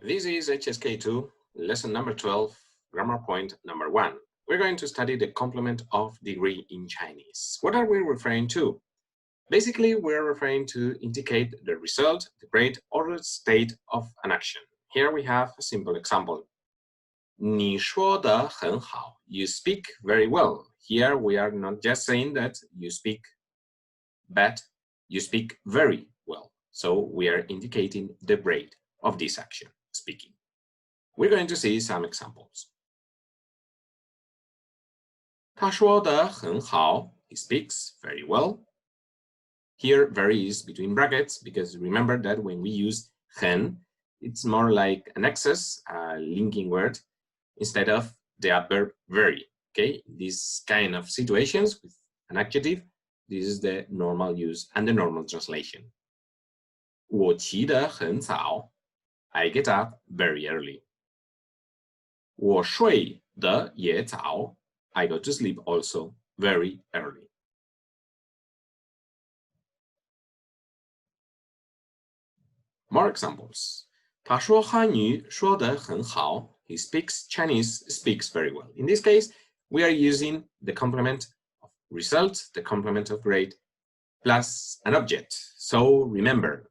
This is HSK2, lesson number 12, grammar point number 1. We're going to study the complement of degree in Chinese. What are we referring to? Basically, we're referring to indicate the result, the grade, or the state of an action. Here we have a simple example. 你说得很好. You speak very well. Here we are not just saying that you speak bad, you speak very well. So we are indicating the grade of this action, speaking. We're going to see some examples. 他说得很好. He speaks very well. Here, very is between brackets, because remember that when we use 很, it's more like an excess, a linking word, instead of the adverb very. Okay, these kind of situations with an adjective, this is the normal use and the normal translation. 我起得很早. I get up very early. 我睡得也早. I go to sleep also very early. More examples. 他说汉语说得很好. He speaks Chinese, speaks very well. In this case, we are using the complement of result, the complement of grade, plus an object. So remember,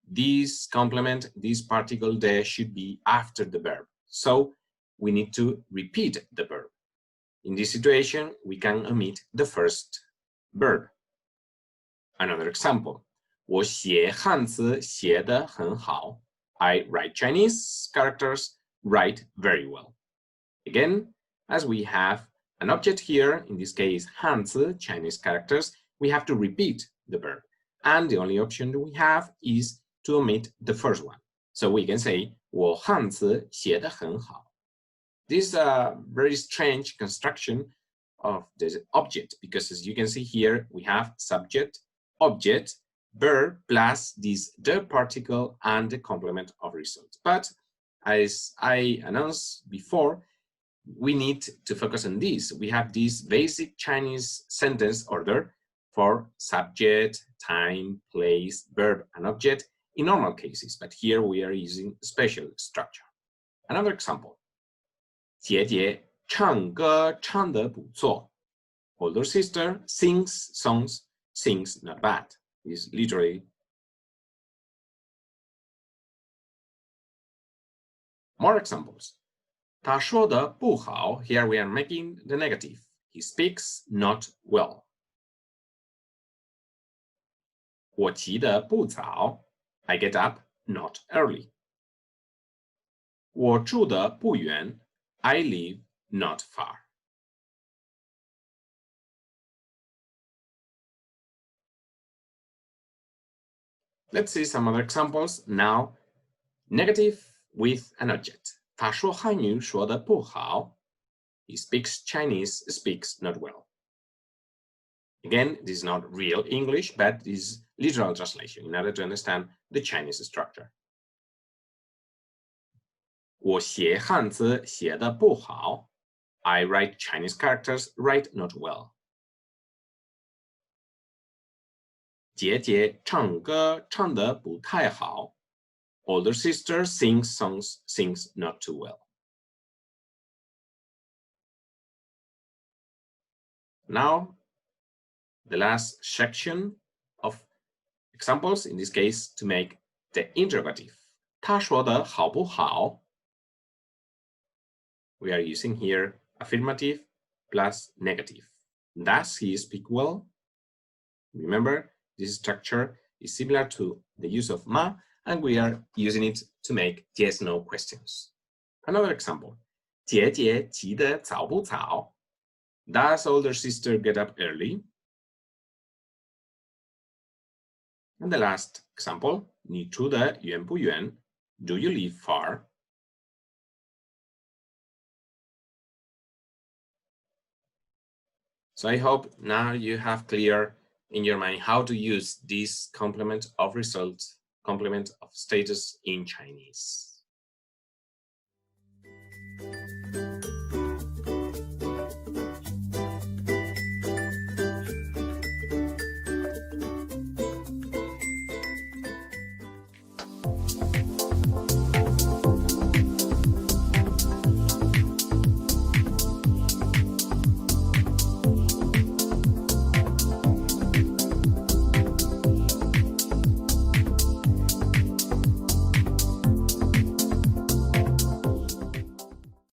this complement, this particle there should be after the verb. So we need to repeat the verb. In this situation, we can omit the first verb. Another example. 我写汉字写得很好. I write Chinese characters, write very well. Again, as we have an object here, in this case, 汉字, Chinese characters, we have to repeat the verb. And the only option that we have is to omit the first one. So we can say, 我汉字写得很好. This is a very strange construction of the object, because as you can see here, we have subject, object, verb, plus this the particle and the complement of result. But as I announced before, we need to focus on this. We have this basic Chinese sentence order for subject, time, place, verb, and object in normal cases, but here we are using special structure. Another example. 姐姐唱歌唱得不错. Older sister sings songs, sings not bad. Is literally. More examples. 他说得不好. Here we are making the negative. He speaks not well. 我起得不早. I get up not early. 我住得不远. I live not far. Let's see some other examples. Now, negative with an object. 他说汉语说得不好. He speaks Chinese, speaks not well. Again, this is not real English, but this is literal translation in order to understand the Chinese structure. 我写汉字写得不好. I write Chinese characters, write not well. 姐姐唱歌唱得不太好. Older sister sings songs, sings not too well. Now, the last section of examples, in this case, to make the interrogative. 他说的好不好? We are using here affirmative plus negative. Does he speak well? Remember, this structure is similar to the use of ma, and we are using it to make yes-no questions. Another example. 姐姐起得早不早? Does older sister get up early? And the last example. 你住得远不远? Do you live far? So I hope now you have clear in your mind how to use this complement of results, complement of status in Chinese.